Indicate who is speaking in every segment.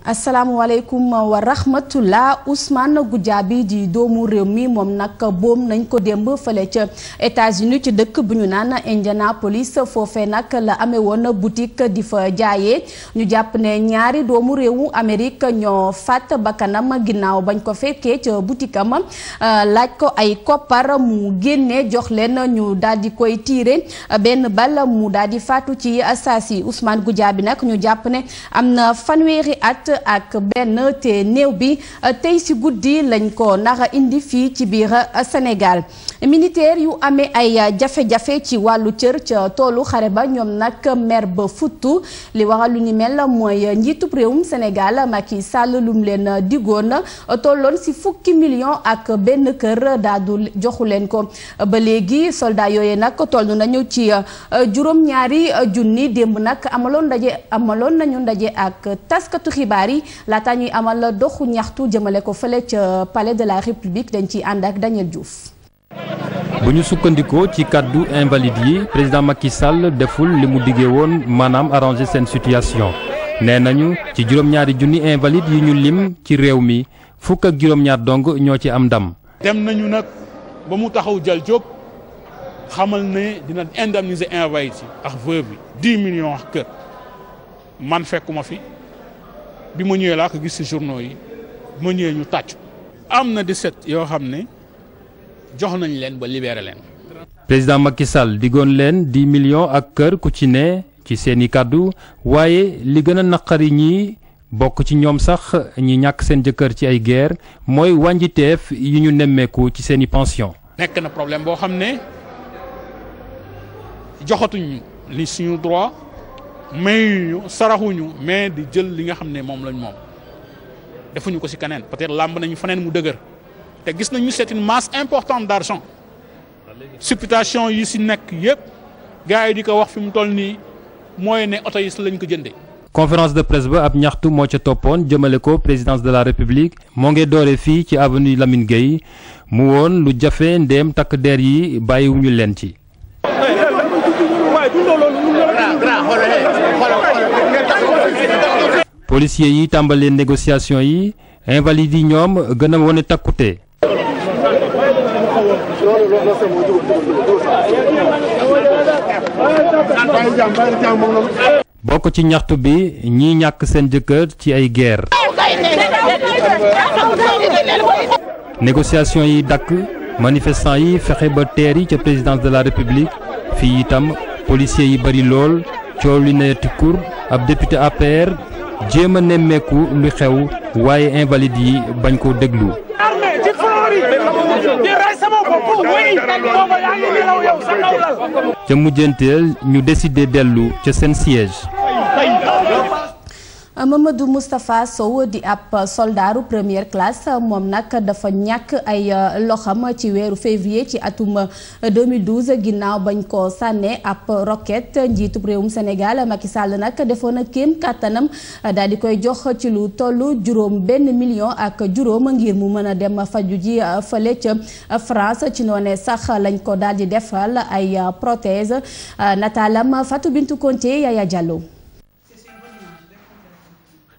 Speaker 1: asalaamaaleykum wa rahmatullah. Ousmane Goudiaby di doomu réew mi moom nag boom nañ ko démb fële ca États-Unis ci dëkk bu ñu naan Indianapolis foofee nag la amee woon boutique di fa jaayee ñu jàpp ne ñaari doomu réewu Amérique ñoo faat bakkanam ginnaaw bañ ko fekkee ca boutique am laaj ko ay koppar mu génne jox leen ñu daal di koy tiire benn bal mu daal di faatu ci saasi. Ousmane Goudiaby nag ñu jàpp ne am na fanweeri at ak benn te néew bi tey ci guddi lañ ko nara indi fii ci biir Sénégal. Militaire yu amee ay jafe-jafe ci wàllu cër ca toolu xare ba ñoom nag mer ba futtu li waral lu ni mel mooy njiitub réewum Sénégal Macky Sall lum leen digoon tolloon ci fukki million ak benn kër daadu joxu leen ko ba léegi soldat yooyu nag toll nañu ci juróom-ñaari junni. démb nag amaloon nañu ndaje ak taskatu xibaar yi laata ñuy amal doxu ñaxtu jëmale ko fële ca palais de la République dañ ciy ànd ak Daniel Diouf.
Speaker 2: bu ñu sukkandikoo ci kàddu invalide yi président Macky Sall deful li mu diggee woon maanaam arranger seen situation nee nañu ci juróom-ñaari junni invalide yi ñu lim ci réew mi fukk ak juróom-ñaar dong ñoo ci am ndam.
Speaker 3: dem nañu nag ba mu taxaw jël jóg xamal ne dina indemniser invalide yi ak veuve bi 10 millions ak kër man fekkuma fi. bi ma ñëwee laa ko gis ci journaux yi bi ma ñëwee ñu tàcc am na 17 yoo xam ne jox nañ leen ba libéré leen.
Speaker 2: président Macky Sall digoon leen 10 millions ak kër ku ci ne ci seeni kàddu waaye li gën a naqari ñi bokk ci ñoom sax ñi ñàkk seen jëkkër ci ay guerre mooy wàññiteef yi ñu nemmeeku ci seeni pension.
Speaker 3: nekk na problème boo xam ne joxatuñ li suñu droit. mayuñu saraxuñu mais di jël li nga xam ne moom lañ moom defuñu ko ci keneen peut-être làmb nañu faneen mu dëgër te gis nañu c'est une masse importante d'argent supputation yi ci nekk yépp gars yi di ko wax fi mu toll nii mooy ne oto yi lañ ko jëndee.
Speaker 2: conférence de presse ba ab ñaxtu moo ca toppoon jëmale ko présidence de la république moo ngi doore fii ci avenue Lamine Gueye mu woon lu jafe ndéem takk der yi bàyyiwuñu leen ci. policiers yi tàmbalee négociation yi invalides yi ñoom gën a wone takkute. bokk ci ñaxtu bi ñi ñàkk seen jëkkër ci ay guerre. négociation yi dakk manifestants yi fexe ba teer yi ca présidence de la république fii itam policiers yi bari lool coow li ne tikkur ab député APR jéem a nemmeeku lu xew waaye invalide yi bañ koo déglu. ca mujjanteel ñu décidé dellu ca seen siège.
Speaker 1: Mamadou Moustapha Sow di ab soldaaru première classe moom nag dafa ñàkk ay loxam ci weeru février ci atum 2012 ginnaaw bañ ko sànnee ab roquette njiitub réewum Sénégal Macky Sall nag defoon na kéem kàttanam daal di koy jox ci lu toll juróom benn million ak juróom ngir mu mën a dem faju ji fële ca France ci noone sax lañ ko daal di defal ay prothèse nataalam Fatou Bintou Konté Yaya Diallo.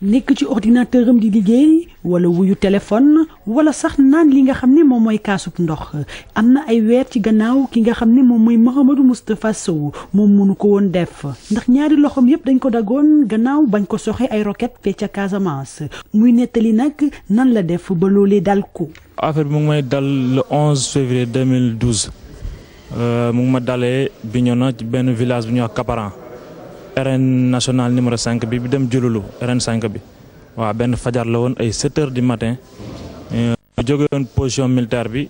Speaker 4: nekk ci ordinateur am di liggéey wala wuyu téléphone wala sax naan li nga xam ne moom mooy kaasub ndox am na ay weer ci gannaaw ki nga xam ne moom mooy Mahamadou Moustapha Sow moom mënu ko woon def ndax ñaari loxoom yépp dañ ko dagoon gannaaw bañ ko soxe ay roquette fee ca Casamance muy nettali nag nan la def ba loolee dal ko.
Speaker 5: affaire bi mu ngi may dal le 11 février 2012 mu ngi ma dalee Bignona ci benn village bu ñuy wax Kaparan. RN national numéro 5 bi dem Diouloulou RN 5 bi waaw benn fajar la woon ay 7 heures du matin jóge woon position militaire bi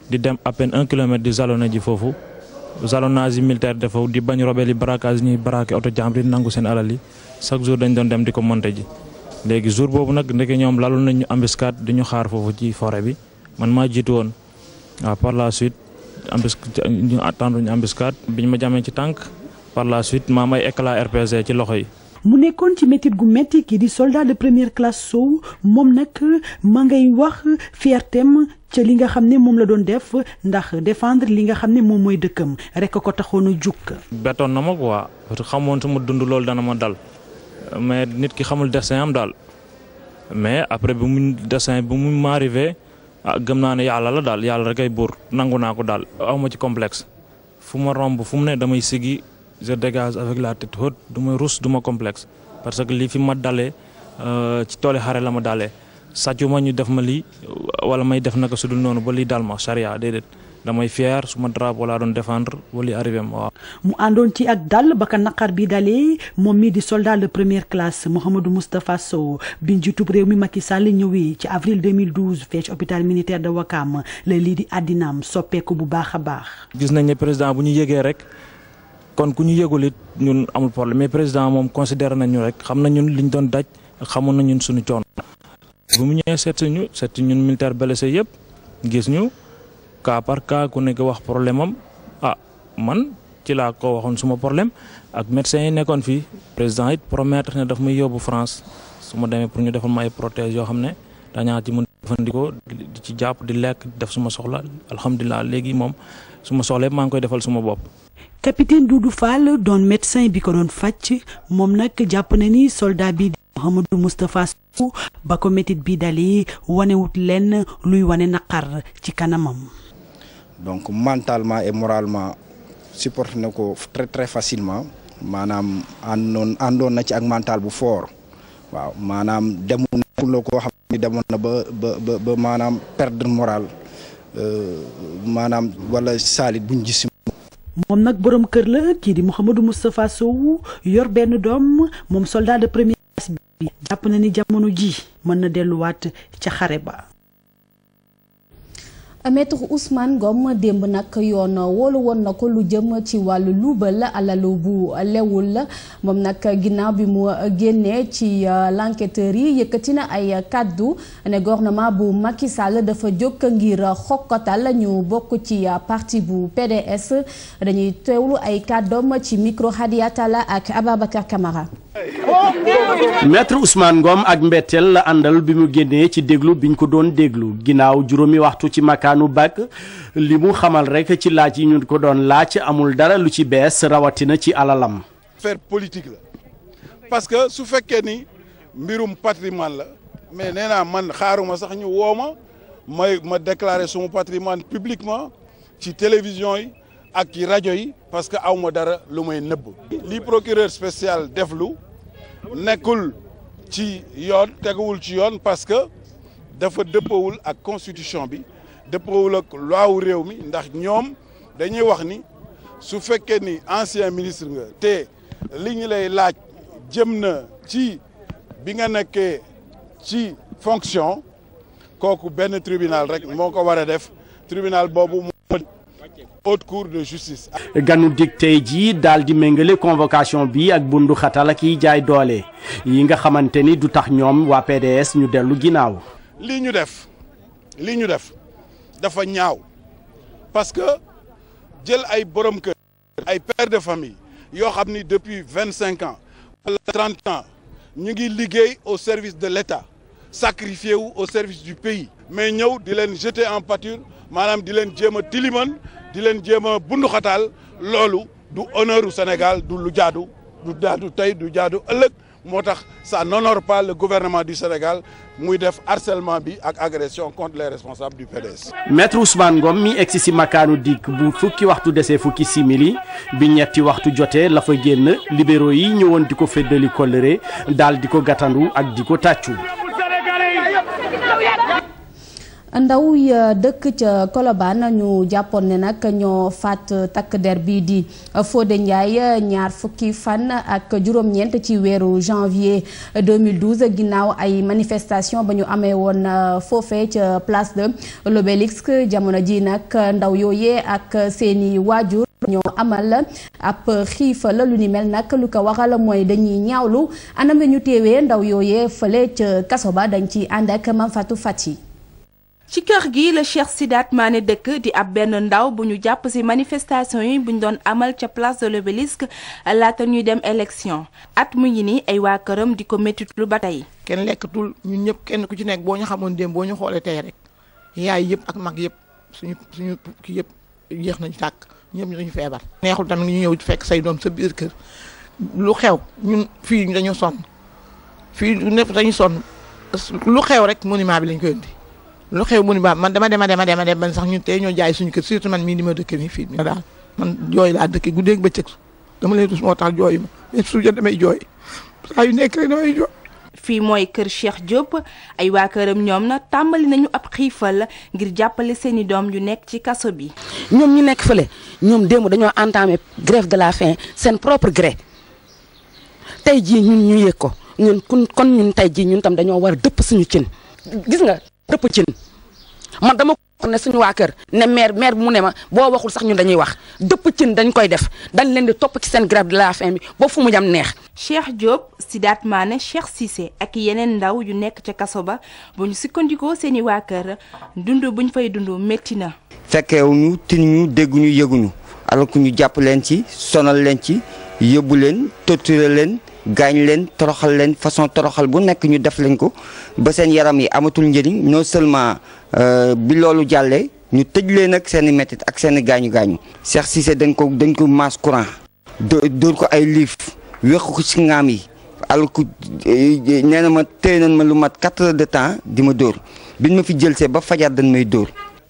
Speaker 5: di dem à peine 1 kilomètre di jalonné ji foofu jalonnage yi militaire defoo di bañ robel yi braquage ñuy braqué oto jàmbur yi nangu seen alal yi chaque jour dañ doon dem di ko monté ji léegi jour boobu nag ndeke ñoom laloon nañ ñu embuscade di ñu xaar foofu ci forêt bi man maa jiitu woon waaw par la suite ñu attendre ñu embuscade bi ñu ma jamee ci tànk par la suite maam ay éclat RPG ci loxo yi.
Speaker 4: mu nekkoon ci métit gu métti kii di soldat de première classe Sow moom nag ma ngay wax fiertem ca li nga xam ne moom la doon def ndax défendre li nga xam ne moom mooy dëkkam rek ko taxoon a jukk.
Speaker 5: bettoon na ma quoi xamoon su ma dund loolu dana ma dal mais nit ki xamul destin am daal mais après bu mu dessin bu mu m'arrivé gëm naa ne yàlla la daal yàlla rek ay buur nangu naa ko daal awma ci complexe fu ma romb fu mu ne damay sigi je dégage avec la tête haute du ma rus du ma complexe parce que lii fi ma dalee ci tooli xare la ma dalee sàccu ma ñu def ma lii wala may def naka su dul noonu ba lii daal ma charia déedéet damay fier su ma drapeau laa doon défendre ba lii arrivé ma waaw.
Speaker 4: mu àndoon ci ak dal ba ka naqar bi dalee moom mii di soldat de première classe Mouhamadou Moustapha Sow bi njiitub réew mi Macky Sall ñëwee ci avril 2012 fee ci hôpital militaire de Ouakam la lii di àddinaam soppeeku bu baax a baax.
Speaker 5: gis nañ ne président bu ñu yëgee rek kon ku ñu yëgul it ñun amul problème mais président moom considéré nañu rek xam na ñun liñ doon daj xamoon na ñun suñu coono. bu mu ñëwee seet ñun militaire blessé yëpp gis ñu. cas par cas ku nekk wax problème am man ci laa ko waxoon suma problème ak médecins yi nekkoon fii président it promettre ne daf may yóbbu France su ma demee pour ñu defal ma ay prothèses yoo xam ne dañaa ci mën jëfandikoo di ci jàpp di lekk def suma soxla alhamdulilah léegi moom suma soxla yëpp maa ngi koy defal suma bopp.
Speaker 4: capitaine Doudou Fall doon médecin bi ko doon fàcc moom nag jàpp na ni soldat bi Mouhamadou Moustapha Sow ba ko métit bi dalee wanewut lenn luy wane naqar ci kanamam.
Speaker 6: donc mentalement et moralement supporté na ko très très facilement maanaam àndoon na ci ak mental bu fort waaw maanaam demoon na koo xam ni demoon na ba maanaam perdre moral maanaam wala saalit buñ gis.
Speaker 4: moom nag borom kër la kii di Mouhamadou Moustapha Sow yor benn doom moom soldat de première classe bi jàpp na ni jamono ji mën na delluwaat ca xare ba.
Speaker 1: Maître Ousmane Ngom démb nag yoon woolu woon na ko lu jëm ci wàllu luubal alalu bu lewul la moom nag ginnaaw bi mu génnee ci l'enquêteur yi yëkkati na ay kàddu ne gouvernement bu Macky Sall dafa jóg ngir xokkatal ñu bokk ci parti bu PDS dañuy teewlu ay kàddoom ci micro Hadiatala ak Ababacar Camara.
Speaker 7: Maître Ousmane Ngom ak mbetteel la àndal bi mu génnee ci déglu biñ ko doon déglu ginnaaw juróomi waxtu ci makaanu bak li mu xamal rek ci laaj yi ñu ko doon laaj amul dara lu ci bees rawatina ci alalam.
Speaker 8: affaire politique la parce que su fekkee ni mbirum patrimoine la mais nee naa man xaaruma sax ñu woo ma déclarer suma patrimoine publiquement ci télévision yi ak ci rajo yi parce que awma dara lu may nëbb. li procureur spécial deflu nekkul ci yoon teguwul ci yoon parce que dafa dëppawul ak constitution bi dëppawul ak loi wu réew mi ndax ñoom dañuy wax ni su fekkee ni ancien ministre nga te li ñu lay laaj jëm na ci bi nga nekkee ci fonction kooku benn tribunal rek moo ko war a def tribunal boobu moo haute cour de justice.
Speaker 7: ganu dig tey jii daal di méngale convocation bi ak bundu xatal ak yi jaay doole yi nga xamante ni du tax ñoom waa PDS ñu dellu ginnaaw.
Speaker 8: lii ñu def dafa ñaaw parce que jël ay borom kër ay pères de famille yoo xam ni depuis 25 ans wala 30 ans ñu ngi liggéey au service de l'État sacrifié wu au service du pays mais ñëw di leen jeter en pâture maanaam di leen jéem a tiliman di leen jéem a bunduxataal loolu du honneur u Sénégal du lu jaadu tey du jaadu ëllëg moo tax ça n'honore pas le gouvernement du Sénégal muy def harcèlement bi ak agression contre les responsables du PDS.
Speaker 7: Maître Ousmane Ngom mi egsi si makaanu dikk bu fukki waxtu desee fukki simili bi ñetti waxtu jotee la fa génn libéraux yi ñëwoon di ko feddali kóllëre daal di ko gàttandu ak di ko tàccu.
Speaker 1: ndaw ya dëkk ca Colobane ñu jàppoon ne nag ñoo faat takk der bi di Fodé Ndiaye ñaar fukki fan ak juróom-ñeent ci weeru janvier 2012 ginnaaw ay manifestation ba ñu amee woon foofee ca place de l'Obélisque jamono ji nag ndaw yooyee ak seeni waajur ñoo amal ab xiifa la lu ni mel nag lu ko waral mooy dañuy ñaawlu anam ñu teewee ndaw yooyee fële ca kaso ba dañ ci ànd ak Mame Fatou Fati.
Speaker 9: ci kër gi la Cheikh Sidat Mané dëkk di ab benn ndaw bu ñu jàpp ci manifestation yi bu ñu doon amal ca place de l'Obélisque laata ñuy dem élection at mu ngi nii ay waa këram di ko métti lu ba tey.
Speaker 10: kenn lekkatul ñun ñëpp kenn ku ci nekk boo ñu xamoon démb boo ñu xoolee tey rek yaay yëpp ak mag yëpp suñu kii yëpp yéex nañu tàkk ñëpp ñu dañu feebar. neexul tamit ñu ñëw fekk say doom sa biir kër lu xew ñun fii dañu sonn fii lu nekk dañu sonn lu xew rek monument bi lañ koy indi lu xew monument man dama dem ban sax ñun tey ñoo jaay suñu kër surtout man mii di ma dëkk nii fii daal man jooy laa dëkk guddeeg bëccëg dama leen rus moo tax jooy ma mais su jot damay jooy saa yu nekk rek damay jooy.
Speaker 9: fii mooy kër Cheikh Diop ay waa këram ñoom na tàmbali nañu ab xiifal ngir jàppale seeni doom yu nekk ci kaso bi.
Speaker 11: ñoom ñu nekk fële ñoom démb dañoo entamé grève de la faim seen propre gré tey jii ñun ñu yëg ko ñun kon ñun tey jii ñun tam dañoo war a dëpp suñu cin gis nga dëpp cin man dama ko ne suñu waa kër ne maire bi mu ne ma boo waxul sax ñun dañuy wax dëpp cin dañ koy def dañ leen di topp ci seen grève de la faim bi ba fu mu jam neex.
Speaker 9: Cheikh Diop Sidaat Mané Cheikh Cissé ak yeneen ndaw yu nekk ca kaso ba bu ñu sukkandikoo seeni waa kër dund buñ fay dund métti na.
Speaker 12: fekkeewuñu tinuñu dégguñu yëguñu alors que ñu jàpp leen ci sonal leen ci yóbbu leen torturer leen gaañ leen toroxal leen façon toroxal bu nekk ñu def leen ko ba seen yaram yi amatul njëriñ non seulement bi loolu jàllee ñu tëj leen ak seen i métit ak seen i gaañu Cheikh Cissé dañ ko masse courant dóor ko ay liif wéq ko ci ngaam yi alors que nee na ma téye nañ ma lu mat 4 heures de temps di ma dóor biñ ma fi jëlsee ba fajar dañ may dóor.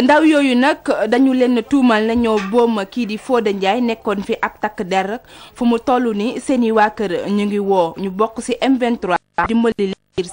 Speaker 9: ndaw yooyu nag dañu leen tuumal na ñoo boom kii di Fodé Ndiaye nekkoon fi ab takk der fu mu toll ni seeni waa kër ñu ngi woo ñu bokk ci M23 dimbali leen